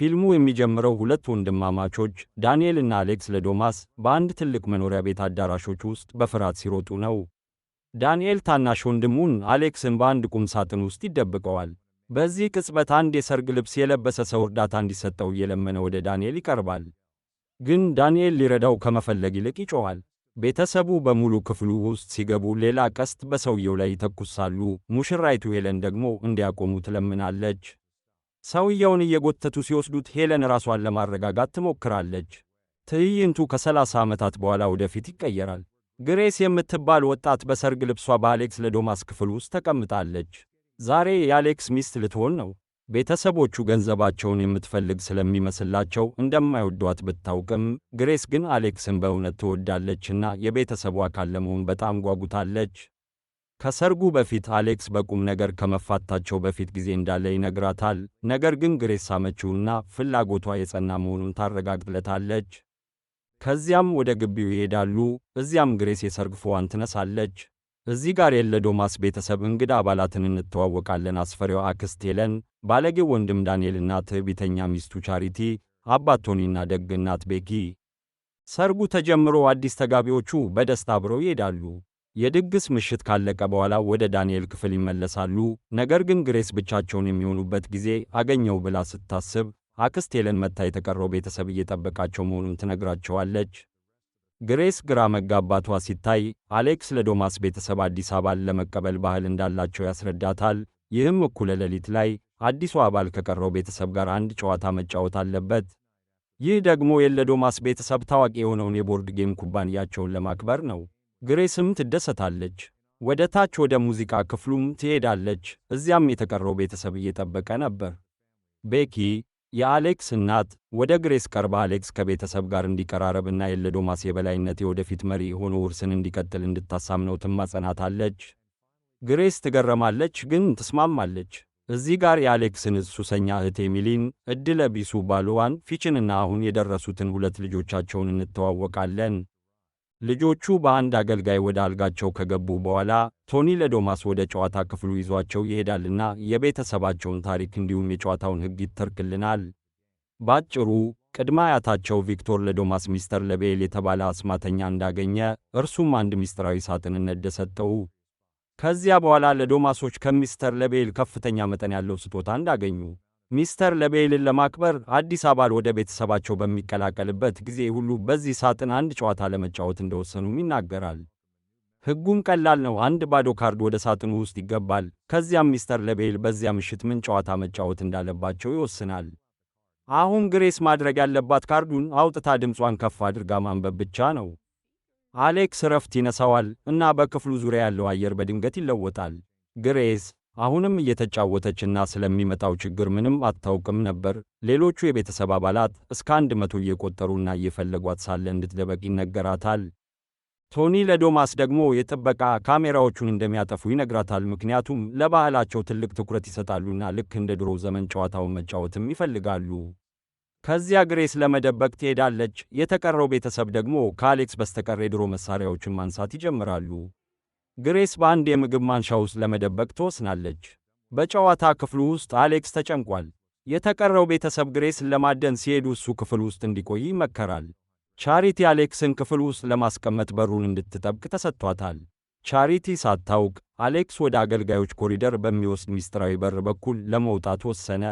ፊልሙ የሚጀምረው ሁለት ወንድማማቾች ዳንኤል እና አሌክስ ለዶማስ በአንድ ትልቅ መኖሪያ ቤት አዳራሾች ውስጥ በፍርሃት ሲሮጡ ነው። ዳንኤል ታናሽ ወንድሙን አሌክስን በአንድ ቁም ሳጥን ውስጥ ይደብቀዋል። በዚህ ቅጽበት አንድ የሰርግ ልብስ የለበሰ ሰው እርዳታ እንዲሰጠው እየለመነ ወደ ዳንኤል ይቀርባል። ግን ዳንኤል ሊረዳው ከመፈለግ ይልቅ ይጮኻል። ቤተሰቡ በሙሉ ክፍሉ ውስጥ ሲገቡ ሌላ ቀስት በሰውየው ላይ ይተኩሳሉ። ሙሽራይቱ ሄለን ደግሞ እንዲያቆሙ ትለምናለች። ሰውየውን እየጎተቱ ሲወስዱት ሄለን ራሷን ለማረጋጋት ትሞክራለች። ትዕይንቱ ከ30 ዓመታት በኋላ ወደፊት ይቀየራል። ግሬስ የምትባል ወጣት በሰርግ ልብሷ በአሌክስ ለዶማስ ክፍል ውስጥ ተቀምጣለች። ዛሬ የአሌክስ ሚስት ልትሆን ነው። ቤተሰቦቹ ገንዘባቸውን የምትፈልግ ስለሚመስላቸው እንደማይወዷት ብታውቅም፣ ግሬስ ግን አሌክስን በእውነት ትወዳለችና የቤተሰቡ አካል ለመሆን በጣም ጓጉታለች። ከሰርጉ በፊት አሌክስ በቁም ነገር ከመፋታቸው በፊት ጊዜ እንዳለ ይነግራታል። ነገር ግን ግሬስ ሳመችውና ፍላጎቷ የጸና መሆኑን ታረጋግጥለታለች። ከዚያም ወደ ግቢው ይሄዳሉ። እዚያም ግሬስ የሰርግ ፎዋን ትነሳለች። እዚህ ጋር የለዶማስ ቤተሰብ እንግዳ አባላትን እንተዋወቃለን። አስፈሪዋ አክስት ሄለን፣ ባለጌው ወንድም ዳንኤልና ትዕቢተኛ ሚስቱ ቻሪቲ፣ አባት ቶኒና ደግ እናት ቤኪ። ሰርጉ ተጀምሮ አዲስ ተጋቢዎቹ በደስታ አብረው ይሄዳሉ። የድግስ ምሽት ካለቀ በኋላ ወደ ዳንኤል ክፍል ይመለሳሉ። ነገር ግን ግሬስ ብቻቸውን የሚሆኑበት ጊዜ አገኘው ብላ ስታስብ አክስት ሄለን መታ የተቀረው ቤተሰብ እየጠበቃቸው መሆኑን ትነግራቸዋለች። ግሬስ ግራ መጋባቷ ሲታይ አሌክስ ለዶማስ ቤተሰብ አዲስ አባል ለመቀበል ባህል እንዳላቸው ያስረዳታል። ይህም እኩለ ሌሊት ላይ አዲሱ አባል ከቀረው ቤተሰብ ጋር አንድ ጨዋታ መጫወት አለበት። ይህ ደግሞ የለዶማስ ቤተሰብ ታዋቂ የሆነውን የቦርድ ጌም ኩባንያቸውን ለማክበር ነው። ግሬስም ትደሰታለች። ወደ ታች ወደ ሙዚቃ ክፍሉም ትሄዳለች። እዚያም የተቀረው ቤተሰብ እየጠበቀ ነበር። ቤኪ የአሌክስ እናት ወደ ግሬስ ቀርባ አሌክስ ከቤተሰብ ጋር እንዲቀራረብና የለዶማስ የበላይነት የወደፊት መሪ ሆኖ ውርስን እንዲቀጥል እንድታሳምነው ትማጸናታለች። ግሬስ ትገረማለች፣ ግን ትስማማለች። እዚህ ጋር የአሌክስን ሱሰኛ እህት ኤሚሊን፣ ዕድለ ቢሱ ባልዋን ፊችንና አሁን የደረሱትን ሁለት ልጆቻቸውን እንተዋወቃለን። ልጆቹ በአንድ አገልጋይ ወደ አልጋቸው ከገቡ በኋላ ቶኒ ለዶማስ ወደ ጨዋታ ክፍሉ ይዟቸው ይሄዳልና የቤተሰባቸውን ታሪክ እንዲሁም የጨዋታውን ሕግ ይተርክልናል። ባጭሩ ቅድመ አያታቸው ቪክቶር ለዶማስ ሚስተር ለቤል የተባለ አስማተኛ እንዳገኘ፣ እርሱም አንድ ሚስጥራዊ ሳጥን እንደሰጠው። ከዚያ በኋላ ለዶማሶች ከሚስተር ለቤል ከፍተኛ መጠን ያለው ስጦታ እንዳገኙ። ሚስተር ለቤልን ለማክበር አዲስ አባል ወደ ቤተሰባቸው በሚቀላቀልበት ጊዜ ሁሉ በዚህ ሳጥን አንድ ጨዋታ ለመጫወት እንደወሰኑም ይናገራል። ሕጉም ቀላል ነው። አንድ ባዶ ካርድ ወደ ሳጥኑ ውስጥ ይገባል። ከዚያም ሚስተር ለቤል በዚያ ምሽት ምን ጨዋታ መጫወት እንዳለባቸው ይወስናል። አሁን ግሬስ ማድረግ ያለባት ካርዱን አውጥታ ድምጿን ከፍ አድርጋ ማንበብ ብቻ ነው። አሌክስ እረፍት ይነሳዋል እና በክፍሉ ዙሪያ ያለው አየር በድንገት ይለወጣል። ግሬስ አሁንም እየተጫወተችና ስለሚመጣው ችግር ምንም አታውቅም ነበር። ሌሎቹ የቤተሰብ አባላት እስከ 100 እየቆጠሩና እየፈለጓት ሳለ እንድትደበቅ ይነገራታል። ቶኒ ለዶማስ ደግሞ የጥበቃ ካሜራዎቹን እንደሚያጠፉ ይነግራታል። ምክንያቱም ለባህላቸው ትልቅ ትኩረት ይሰጣሉና ልክ እንደ ድሮ ዘመን ጨዋታውን መጫወትም ይፈልጋሉ። ከዚያ ግሬስ ለመደበቅ ትሄዳለች። የተቀረው ቤተሰብ ደግሞ ከአሌክስ በስተቀር የድሮ መሳሪያዎችን ማንሳት ይጀምራሉ። ግሬስ በአንድ የምግብ ማንሻ ውስጥ ለመደበቅ ትወስናለች። በጨዋታ ክፍሉ ውስጥ አሌክስ ተጨንቋል። የተቀረው ቤተሰብ ግሬስን ለማደን ሲሄዱ እሱ ክፍል ውስጥ እንዲቆይ ይመከራል። ቻሪቲ አሌክስን ክፍል ውስጥ ለማስቀመጥ በሩን እንድትጠብቅ ተሰጥቷታል። ቻሪቲ ሳታውቅ አሌክስ ወደ አገልጋዮች ኮሪደር በሚወስድ ሚስጥራዊ በር በኩል ለመውጣት ወሰነ።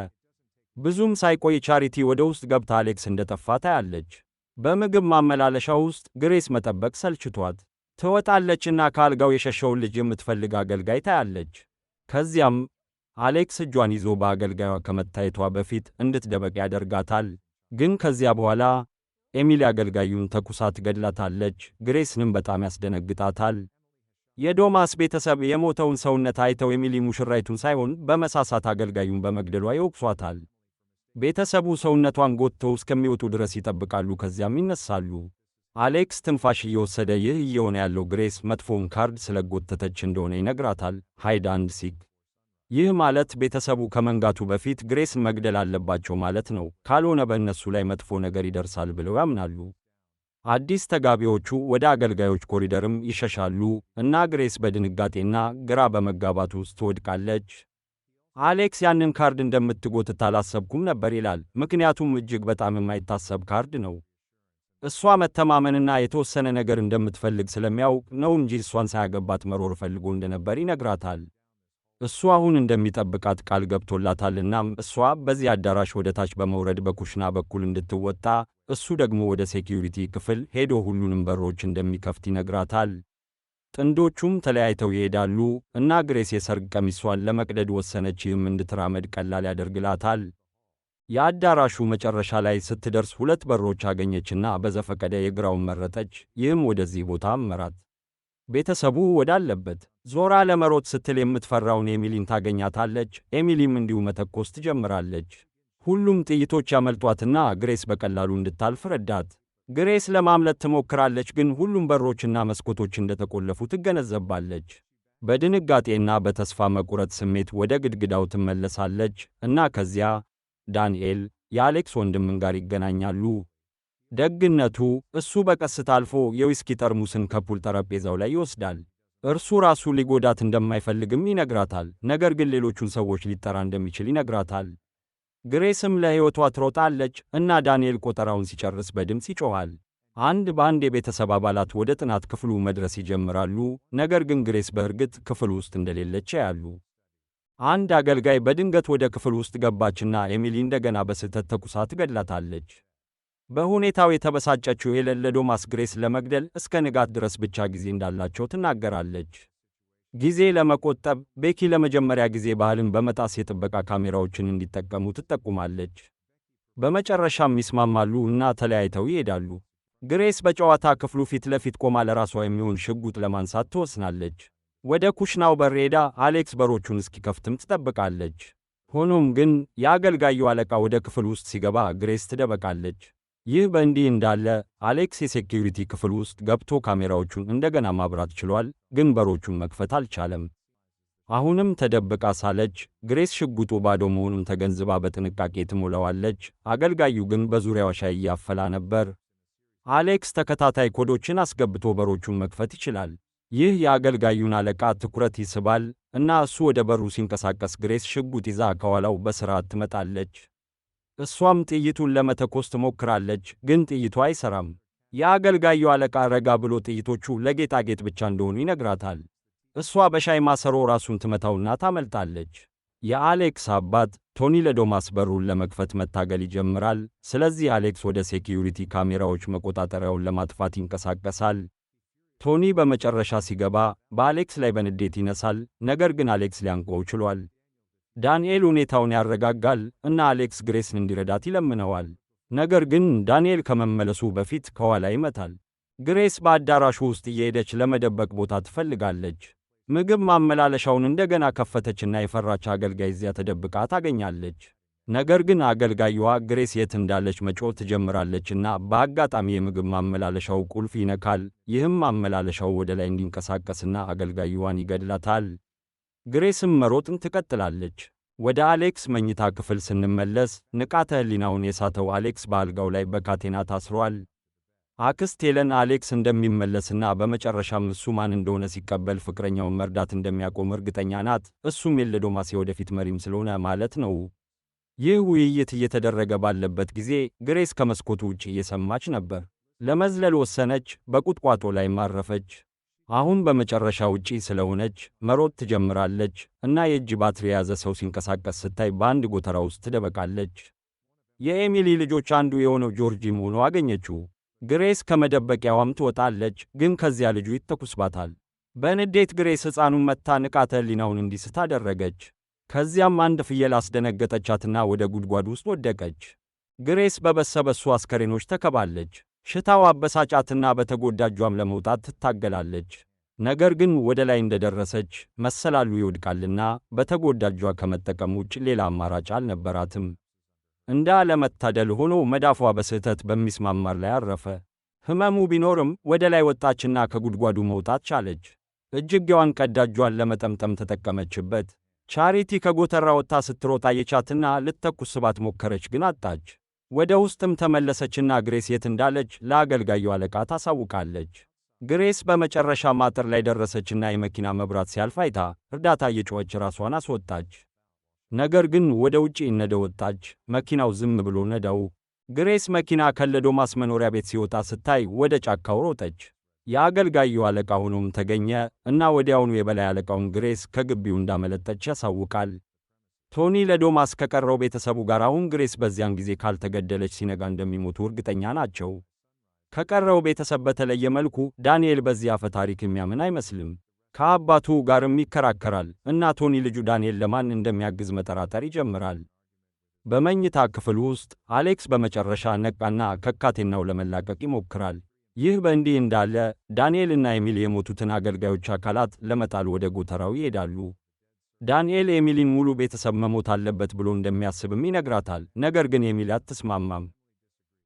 ብዙም ሳይቆይ ቻሪቲ ወደ ውስጥ ገብታ አሌክስ እንደጠፋ ታያለች። በምግብ ማመላለሻ ውስጥ ግሬስ መጠበቅ ሰልችቷት ትወጣለችና ከአልጋው የሸሸውን ልጅ የምትፈልግ አገልጋይ ታያለች። ከዚያም አሌክስ እጇን ይዞ በአገልጋዩዋ ከመታየቷ በፊት እንድትደበቅ ያደርጋታል። ግን ከዚያ በኋላ ኤሚሊ አገልጋዩን ተኩሳ ትገድላታለች። ግሬስንም በጣም ያስደነግጣታል። የዶማስ ቤተሰብ የሞተውን ሰውነት አይተው ኤሚሊ ሙሽራይቱን ሳይሆን በመሳሳት አገልጋዩን በመግደሏ ይወቅሷታል። ቤተሰቡ ሰውነቷን ጎትተው እስከሚወጡ ድረስ ይጠብቃሉ። ከዚያም ይነሳሉ። አሌክስ ትንፋሽ እየወሰደ ይህ እየሆነ ያለው ግሬስ መጥፎውን ካርድ ስለጎተተች እንደሆነ ይነግራታል። ሃይድ አንድ ሲክ። ይህ ማለት ቤተሰቡ ከመንጋቱ በፊት ግሬስን መግደል አለባቸው ማለት ነው። ካልሆነ በእነሱ ላይ መጥፎ ነገር ይደርሳል ብለው ያምናሉ። አዲስ ተጋቢዎቹ ወደ አገልጋዮች ኮሪደርም ይሸሻሉ እና ግሬስ በድንጋጤና ግራ በመጋባት ውስጥ ትወድቃለች። አሌክስ ያንን ካርድ እንደምትጎትት አላሰብኩም ነበር ይላል። ምክንያቱም እጅግ በጣም የማይታሰብ ካርድ ነው። እሷ መተማመንና የተወሰነ ነገር እንደምትፈልግ ስለሚያውቅ ነው እንጂ እሷን ሳያገባት መኖር ፈልጎ እንደነበር ይነግራታል። እሱ አሁን እንደሚጠብቃት ቃል ገብቶላታልና እሷ በዚህ አዳራሽ ወደ ታች በመውረድ በኩሽና በኩል እንድትወጣ፣ እሱ ደግሞ ወደ ሴኪዩሪቲ ክፍል ሄዶ ሁሉንም በሮች እንደሚከፍት ይነግራታል። ጥንዶቹም ተለያይተው ይሄዳሉ እና ግሬስ የሰርግ ቀሚሷን ለመቅደድ ወሰነች። ይህም እንድትራመድ ቀላል ያደርግላታል። የአዳራሹ መጨረሻ ላይ ስትደርስ ሁለት በሮች አገኘችና በዘፈቀደ የግራውን መረጠች። ይህም ወደዚህ ቦታ መራት። ቤተሰቡ ወዳለበት ዞራ ለመሮጥ ስትል የምትፈራውን ኤሚሊን ታገኛታለች። ኤሚሊም እንዲሁ መተኮስ ትጀምራለች። ሁሉም ጥይቶች ያመልጧትና ግሬስ በቀላሉ እንድታልፍ ረዳት። ግሬስ ለማምለጥ ትሞክራለች፣ ግን ሁሉም በሮችና መስኮቶች እንደተቆለፉ ትገነዘባለች። በድንጋጤና በተስፋ መቁረጥ ስሜት ወደ ግድግዳው ትመለሳለች እና ከዚያ ዳንኤል የአሌክስ ወንድምን ጋር ይገናኛሉ። ደግነቱ እሱ በቀስታ አልፎ የዊስኪ ጠርሙስን ከፑል ጠረጴዛው ላይ ይወስዳል። እርሱ ራሱ ሊጎዳት እንደማይፈልግም ይነግራታል፣ ነገር ግን ሌሎቹን ሰዎች ሊጠራ እንደሚችል ይነግራታል። ግሬስም ለሕይወቷ ትሮጣለች እና ዳንኤል ቆጠራውን ሲጨርስ በድምፅ ይጮኻል። አንድ በአንድ የቤተሰብ አባላት ወደ ጥናት ክፍሉ መድረስ ይጀምራሉ፣ ነገር ግን ግሬስ በእርግጥ ክፍል ውስጥ እንደሌለች ያያሉ። አንድ አገልጋይ በድንገት ወደ ክፍል ውስጥ ገባችና ኤሚሊ እንደገና በስህተት ተኩሳ ትገድላታለች። በሁኔታው የተበሳጨችው ዶማስ ግሬስ ለመግደል እስከ ንጋት ድረስ ብቻ ጊዜ እንዳላቸው ትናገራለች። ጊዜ ለመቆጠብ ቤኪ ለመጀመሪያ ጊዜ ባህልን በመጣስ የጥበቃ ካሜራዎችን እንዲጠቀሙ ትጠቁማለች። በመጨረሻም ይስማማሉ እና ተለያይተው ይሄዳሉ። ግሬስ በጨዋታ ክፍሉ ፊት ለፊት ቆማ ለራሷ የሚሆን ሽጉጥ ለማንሳት ትወስናለች። ወደ ኩሽናው በር ሄዳ አሌክስ በሮቹን እስኪከፍትም ትጠብቃለች። ሆኖም ግን የአገልጋዩ አለቃ ወደ ክፍል ውስጥ ሲገባ ግሬስ ትደበቃለች። ይህ በእንዲህ እንዳለ አሌክስ የሴኪዩሪቲ ክፍል ውስጥ ገብቶ ካሜራዎቹን እንደገና ማብራት ችሏል፣ ግን በሮቹን መክፈት አልቻለም። አሁንም ተደብቃ ሳለች ግሬስ ሽጉጡ ባዶ መሆኑን ተገንዝባ በጥንቃቄ ትሞላዋለች። አገልጋዩ ግን በዙሪያዋ ሻይ እያፈላ ነበር። አሌክስ ተከታታይ ኮዶችን አስገብቶ በሮቹን መክፈት ይችላል። ይህ የአገልጋዩን አለቃ ትኩረት ይስባል እና እሱ ወደ በሩ ሲንቀሳቀስ ግሬስ ሽጉጥ ይዛ ከኋላው በስርዓት ትመጣለች። እሷም ጥይቱን ለመተኮስ ትሞክራለች፣ ግን ጥይቱ አይሰራም። የአገልጋዩ አለቃ ረጋ ብሎ ጥይቶቹ ለጌጣጌጥ ብቻ እንደሆኑ ይነግራታል። እሷ በሻይ ማሰሮ ራሱን ትመታውና ታመልጣለች። የአሌክስ አባት ቶኒ ለዶማስ በሩን ለመክፈት መታገል ይጀምራል። ስለዚህ አሌክስ ወደ ሴኪዩሪቲ ካሜራዎች መቆጣጠሪያውን ለማጥፋት ይንቀሳቀሳል። ቶኒ በመጨረሻ ሲገባ በአሌክስ ላይ በንዴት ይነሳል፣ ነገር ግን አሌክስ ሊያንቀው ችሏል። ዳንኤል ሁኔታውን ያረጋጋል እና አሌክስ ግሬስን እንዲረዳት ይለምነዋል። ነገር ግን ዳንኤል ከመመለሱ በፊት ከኋላ ይመታል። ግሬስ በአዳራሹ ውስጥ እየሄደች ለመደበቅ ቦታ ትፈልጋለች። ምግብ ማመላለሻውን እንደገና ከፈተችና የፈራች አገልጋይ እዚያ ተደብቃ ታገኛለች። ነገር ግን አገልጋዩዋ ግሬስ የት እንዳለች መጮህ ትጀምራለችና በአጋጣሚ የምግብ ማመላለሻው ቁልፍ ይነካል። ይህም ማመላለሻው ወደ ላይ እንዲንቀሳቀስና አገልጋዩዋን ይገድላታል። ግሬስም መሮጥን ትቀጥላለች። ወደ አሌክስ መኝታ ክፍል ስንመለስ ንቃተ ሕሊናውን የሳተው አሌክስ በአልጋው ላይ በካቴና ታስሯል። አክስት ሄለን አሌክስ እንደሚመለስና በመጨረሻም እሱ ማን እንደሆነ ሲቀበል ፍቅረኛውን መርዳት እንደሚያቆም እርግጠኛ ናት። እሱም የለዶማስ የወደፊት መሪም ስለሆነ ማለት ነው። ይህ ውይይት እየተደረገ ባለበት ጊዜ ግሬስ ከመስኮቱ ውጭ እየሰማች ነበር። ለመዝለል ወሰነች፣ በቁጥቋጦ ላይ ማረፈች። አሁን በመጨረሻ ውጪ ስለሆነች መሮጥ ትጀምራለች እና የእጅ ባትሪ የያዘ ሰው ሲንቀሳቀስ ስታይ በአንድ ጎተራ ውስጥ ትደበቃለች። የኤሚሊ ልጆች አንዱ የሆነው ጆርጂ መሆኑ አገኘችው። ግሬስ ከመደበቂያዋም ትወጣለች፣ ግን ከዚያ ልጁ ይተኩስባታል። በንዴት ግሬስ ሕፃኑን መታ ንቃተ ሕሊናውን እንዲስት አደረገች። ከዚያም አንድ ፍየል አስደነገጠቻትና ወደ ጉድጓድ ውስጥ ወደቀች። ግሬስ በበሰበሱ አስከሬኖች ተከባለች። ሽታው አበሳጫትና በተጎዳ እጇም ለመውጣት ትታገላለች። ነገር ግን ወደ ላይ እንደደረሰች መሰላሉ ይወድቃልና በተጎዳ እጇ ከመጠቀም ውጭ ሌላ አማራጭ አልነበራትም። እንደ አለመታደል ሆኖ መዳፏ በስህተት በሚስማማር ላይ አረፈ። ሕመሙ ቢኖርም ወደ ላይ ወጣችና ከጉድጓዱ መውጣት ቻለች። እጅጌዋን ቀዳ እጇን ለመጠምጠም ተጠቀመችበት። ቻሪቲ ከጎተራ ወጥታ ስትሮጥ አየቻትና ልትተኩስባት ሞከረች፣ ግን አጣች። ወደ ውስጥም ተመለሰችና ግሬስ የት እንዳለች ለአገልጋዩ አለቃ ታሳውቃለች። ግሬስ በመጨረሻ አጥር ላይ ደረሰችና የመኪና መብራት ሲያልፍ አይታ እርዳታ እየጮኸች ራሷን አስወጣች። ነገር ግን ወደ ውጪ እንደወጣች መኪናው ዝም ብሎ ነዳው። ግሬስ መኪና ከለዶማስ መኖሪያ ቤት ሲወጣ ስታይ ወደ ጫካው ሮጠች። የአገልጋዩ አለቃ ሆኖም ተገኘ እና ወዲያውኑ የበላይ አለቃውን ግሬስ ከግቢው እንዳመለጠች ያሳውቃል። ቶኒ ለዶማስ ከቀረው ቤተሰቡ ጋር አሁን ግሬስ በዚያን ጊዜ ካልተገደለች ሲነጋ እንደሚሞቱ እርግጠኛ ናቸው። ከቀረው ቤተሰብ በተለየ መልኩ ዳንኤል በዚህ አፈ ታሪክ የሚያምን አይመስልም። ከአባቱ ጋርም ይከራከራል እና ቶኒ ልጁ ዳንኤል ለማን እንደሚያግዝ መጠራጠር ይጀምራል። በመኝታ ክፍል ውስጥ አሌክስ በመጨረሻ ነቃና ከካቴናው ለመላቀቅ ይሞክራል። ይህ በእንዲህ እንዳለ ዳንኤል እና ኤሚሊ የሞቱትን አገልጋዮች አካላት ለመጣል ወደ ጎተራው ይሄዳሉ። ዳንኤል ኤሚሊን ሙሉ ቤተሰብ መሞት አለበት ብሎ እንደሚያስብም ይነግራታል። ነገር ግን ኤሚሊ አትስማማም።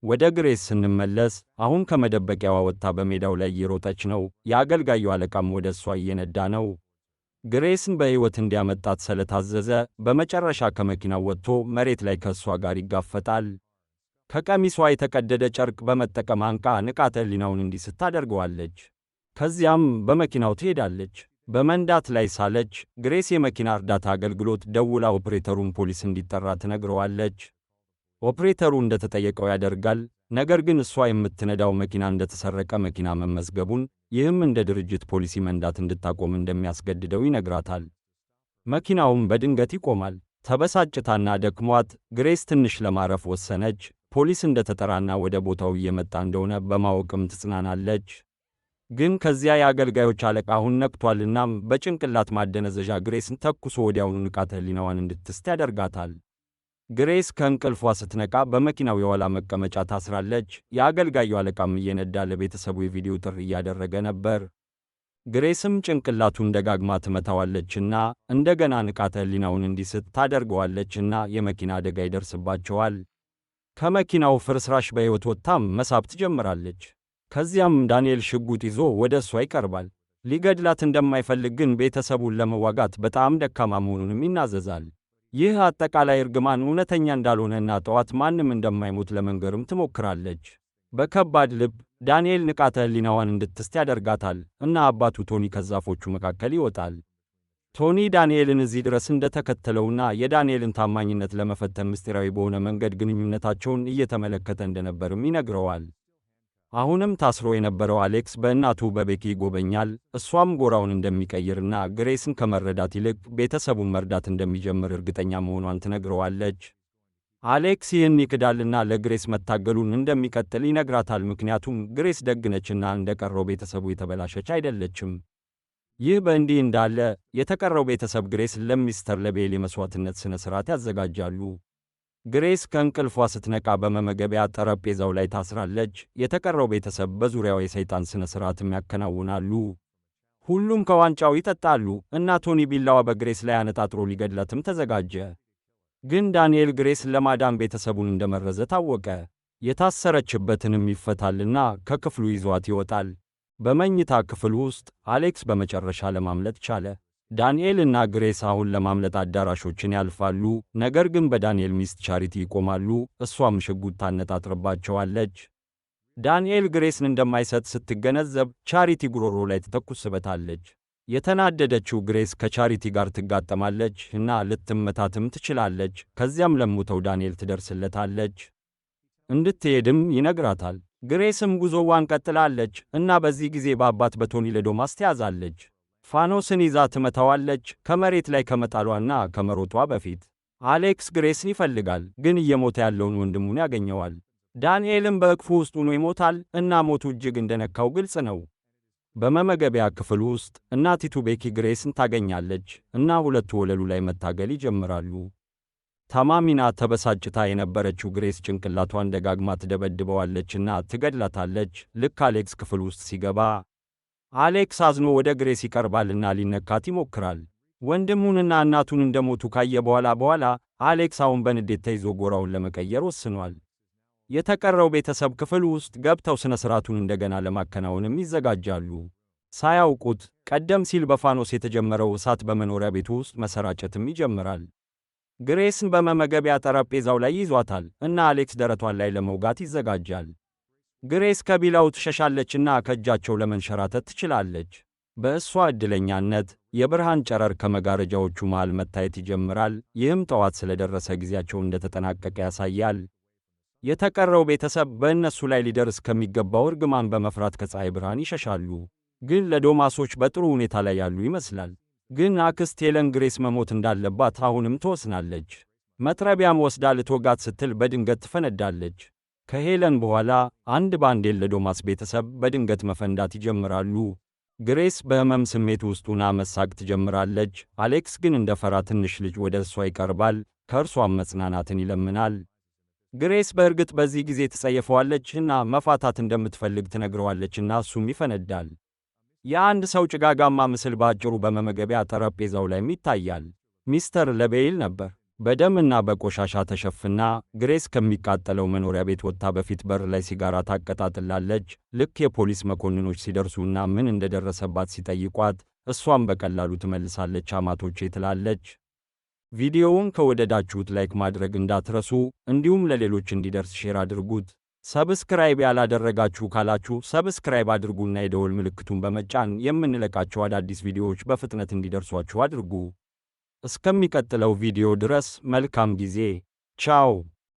ወደ ግሬስ ስንመለስ አሁን ከመደበቂያዋ ወጥታ በሜዳው ላይ እየሮጠች ነው። የአገልጋዩ አለቃም ወደ እሷ እየነዳ ነው። ግሬስን በሕይወት እንዲያመጣት ስለታዘዘ በመጨረሻ ከመኪናው ወጥቶ መሬት ላይ ከእሷ ጋር ይጋፈጣል። ከቀሚሷ የተቀደደ ጨርቅ በመጠቀም አንቃ ንቃተ ሕሊናውን እንዲስት ታደርገዋለች። ከዚያም በመኪናው ትሄዳለች። በመንዳት ላይ ሳለች ግሬስ የመኪና እርዳታ አገልግሎት ደውላ ኦፕሬተሩን ፖሊስ እንዲጠራ ትነግረዋለች። ኦፕሬተሩ እንደተጠየቀው ያደርጋል። ነገር ግን እሷ የምትነዳው መኪና እንደተሰረቀ መኪና መመዝገቡን፣ ይህም እንደ ድርጅት ፖሊሲ መንዳት እንድታቆም እንደሚያስገድደው ይነግራታል። መኪናውም በድንገት ይቆማል። ተበሳጭታና ደክሟት ግሬስ ትንሽ ለማረፍ ወሰነች። ፖሊስ እንደተጠራና ወደ ቦታው እየመጣ እንደሆነ በማወቅም ትጽናናለች። ግን ከዚያ የአገልጋዮች አለቃ አሁን ነቅቷልናም በጭንቅላት ማደነዘዣ ግሬስን ተኩሶ ወዲያውኑ ንቃተ ሕሊናዋን እንድትስት ያደርጋታል። ግሬስ ከእንቅልፏ ስትነቃ በመኪናው የኋላ መቀመጫ ታስራለች። የአገልጋዩ አለቃም እየነዳ ለቤተሰቡ የቪዲዮ ጥሪ እያደረገ ነበር። ግሬስም ጭንቅላቱን ደጋግማ ትመታዋለችና እንደገና ንቃተ ሕሊናውን እንዲስት ታደርገዋለችና የመኪና አደጋ ይደርስባቸዋል። ከመኪናው ፍርስራሽ በሕይወት ወጥታም መሳብ ትጀምራለች። ከዚያም ዳንኤል ሽጉጥ ይዞ ወደ እሷ ይቀርባል። ሊገድላት እንደማይፈልግ ግን ቤተሰቡን ለመዋጋት በጣም ደካማ መሆኑንም ይናዘዛል። ይህ አጠቃላይ እርግማን እውነተኛ እንዳልሆነና ጠዋት ማንም እንደማይሞት ለመንገርም ትሞክራለች። በከባድ ልብ ዳንኤል ንቃተ ሕሊናዋን እንድትስት ያደርጋታል እና አባቱ ቶኒ ከዛፎቹ መካከል ይወጣል። ቶኒ ዳንኤልን እዚህ ድረስ እንደተከተለውና የዳንኤልን ታማኝነት ለመፈተን ምስጢራዊ በሆነ መንገድ ግንኙነታቸውን እየተመለከተ እንደነበርም ይነግረዋል። አሁንም ታስሮ የነበረው አሌክስ በእናቱ በቤኪ ይጎበኛል። እሷም ጎራውን እንደሚቀይርና ግሬስን ከመረዳት ይልቅ ቤተሰቡን መርዳት እንደሚጀምር እርግጠኛ መሆኗን ትነግረዋለች። አሌክስ ይህን ይክዳልና ለግሬስ መታገሉን እንደሚቀጥል ይነግራታል። ምክንያቱም ግሬስ ደግነችና እንደቀረው ቤተሰቡ የተበላሸች አይደለችም። ይህ በእንዲህ እንዳለ የተቀረው ቤተሰብ ግሬስ ለሚስተር ለቤል የመስዋዕትነት ሥነ ሥርዓት ያዘጋጃሉ። ግሬስ ከእንቅልፏ ስትነቃ በመመገቢያ ጠረጴዛው ላይ ታስራለች። የተቀረው ቤተሰብ በዙሪያው የሰይጣን ሥነ ሥርዓትም ያከናውናሉ። ሁሉም ከዋንጫው ይጠጣሉ እና ቶኒ ቢላዋ በግሬስ ላይ አነጣጥሮ ሊገድላትም ተዘጋጀ። ግን ዳንኤል ግሬስን ለማዳን ቤተሰቡን እንደመረዘ ታወቀ። የታሰረችበትንም ይፈታልና ከክፍሉ ይዟት ይወጣል። በመኝታ ክፍል ውስጥ አሌክስ በመጨረሻ ለማምለጥ ቻለ። ዳንኤል እና ግሬስ አሁን ለማምለጥ አዳራሾችን ያልፋሉ። ነገር ግን በዳንኤል ሚስት ቻሪቲ ይቆማሉ። እሷም ሽጉጥ ታነጣጥርባቸዋለች። ዳንኤል ግሬስን እንደማይሰጥ ስትገነዘብ ቻሪቲ ጉሮሮ ላይ ትተኩስበታለች። የተናደደችው ግሬስ ከቻሪቲ ጋር ትጋጠማለች እና ልትመታትም ትችላለች። ከዚያም ለሞተው ዳንኤል ትደርስለታለች። እንድትሄድም ይነግራታል። ግሬስም ጉዞዋን ቀጥላለች እና በዚህ ጊዜ በአባት በቶኒ ለዶማስ ትያዛለች። ፋኖስን ይዛ ትመታዋለች ከመሬት ላይ ከመጣሏና ከመሮጧ በፊት። አሌክስ ግሬስን ይፈልጋል፣ ግን እየሞተ ያለውን ወንድሙን ያገኘዋል። ዳንኤልም በእቅፉ ውስጥ ሆኖ ይሞታል እና ሞቱ እጅግ እንደነካው ግልጽ ነው። በመመገቢያ ክፍል ውስጥ እናቲቱ ቤኪ ግሬስን ታገኛለች እና ሁለቱ ወለሉ ላይ መታገል ይጀምራሉ። ታማሚና ተበሳጭታ የነበረችው ግሬስ ጭንቅላቷን ደጋግማ ትደበድበዋለችና ትገድላታለች። ልክ አሌክስ ክፍል ውስጥ ሲገባ አሌክስ አዝኖ ወደ ግሬስ ይቀርባልና ሊነካት ይሞክራል። ወንድሙንና እናቱን እንደሞቱ ካየ በኋላ አሌክስ አሁን በንዴት ተይዞ ጎራውን ለመቀየር ወስኗል። የተቀረው ቤተሰብ ክፍል ውስጥ ገብተው ሥነ ሥርዓቱን እንደገና ለማከናወንም ይዘጋጃሉ። ሳያውቁት ቀደም ሲል በፋኖስ የተጀመረው እሳት በመኖሪያ ቤቱ ውስጥ መሰራጨትም ይጀምራል። ግሬስን በመመገቢያ ጠረጴዛው ላይ ይዟታል እና አሌክስ ደረቷን ላይ ለመውጋት ይዘጋጃል። ግሬስ ከቢላው ትሸሻለችና ከእጃቸው ለመንሸራተት ትችላለች። በእሷ ዕድለኛነት የብርሃን ጨረር ከመጋረጃዎቹ መሃል መታየት ይጀምራል። ይህም ጠዋት ስለደረሰ ጊዜያቸው እንደተጠናቀቀ ያሳያል። የተቀረው ቤተሰብ በእነሱ ላይ ሊደርስ ከሚገባው እርግማን በመፍራት ከፀሐይ ብርሃን ይሸሻሉ። ግን ለዶማሶች በጥሩ ሁኔታ ላይ ያሉ ይመስላል። ግን አክስት ሄለን ግሬስ መሞት እንዳለባት አሁንም ትወስናለች። መጥረቢያም ወስዳ ልትወጋት ስትል በድንገት ትፈነዳለች። ከሄለን በኋላ አንድ ባንድ ለዶማስ ቤተሰብ በድንገት መፈንዳት ይጀምራሉ። ግሬስ በሕመም ስሜት ውስጥ ሆና መሳቅ ትጀምራለች። አሌክስ ግን እንደ ፈራ ትንሽ ልጅ ወደ እሷ ይቀርባል፣ ከእርሷም መጽናናትን ይለምናል። ግሬስ በእርግጥ በዚህ ጊዜ ትጸየፈዋለችና መፋታት እንደምትፈልግ ትነግረዋለችና እሱም ይፈነዳል። የአንድ ሰው ጭጋጋማ ምስል በአጭሩ በመመገቢያ ጠረጴዛው ላይም ይታያል። ሚስተር ለቤይል ነበር። በደምና በቆሻሻ ተሸፍና ግሬስ ከሚቃጠለው መኖሪያ ቤት ወጥታ በፊት በር ላይ ሲጋራ ታቀጣጥላለች። ልክ የፖሊስ መኮንኖች ሲደርሱና ምን እንደደረሰባት ሲጠይቋት እሷም በቀላሉ ትመልሳለች፣ አማቶቼ ትላለች። ቪዲዮውን ከወደዳችሁት ላይክ ማድረግ እንዳትረሱ፣ እንዲሁም ለሌሎች እንዲደርስ ሼር አድርጉት። ሰብስክራይብ ያላደረጋችሁ ካላችሁ ሰብስክራይብ አድርጉና የደወል ምልክቱን በመጫን የምንለቃቸው አዳዲስ ቪዲዮዎች በፍጥነት እንዲደርሷችሁ አድርጉ። እስከሚቀጥለው ቪዲዮ ድረስ መልካም ጊዜ። ቻው።